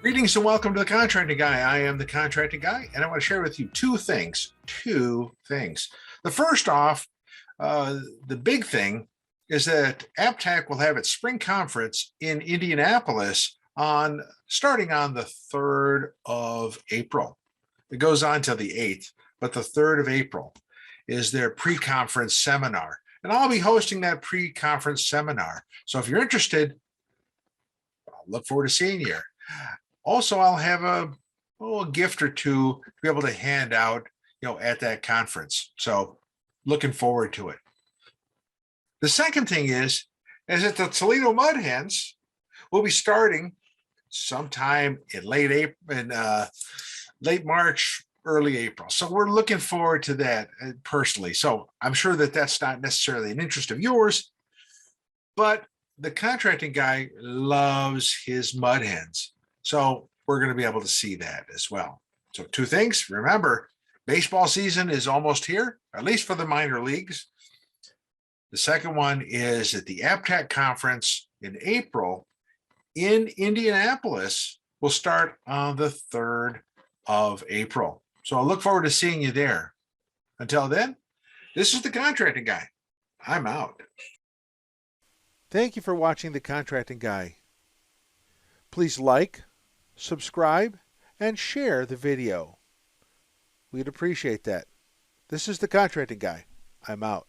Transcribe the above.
Greetings and welcome to the Contracting Guy. I am the Contracting Guy, and I want to share with you two things. The first off, the big thing is that APTAC will have its spring conference in Indianapolis starting on the 3rd of April. It goes on till the 8th, but the 3rd of April is their pre-conference seminar. And I'll be hosting that pre-conference seminar. So if you're interested, I'll look forward to seeing you. Also, I'll have a gift or two to be able to hand out, at that conference. So looking forward to it. The second thing is that the Toledo Mud Hens will be starting sometime in late March, early April. So we're looking forward to that personally. So I'm sure that that's not necessarily an interest of yours, but the Contracting Guy loves his mud hens. So we're going to be able to see that as well. So two things. Remember, baseball season is almost here, at least for the minor leagues. The second one is at the APTAC conference in April in Indianapolis will start on the 3rd of April. So I look forward to seeing you there. Until then, this is the Contracting Guy. I'm out. Thank you for watching The Contracting Guy. Please like, subscribe, and share the video. We'd appreciate that. This is The Contracting Guy. I'm out.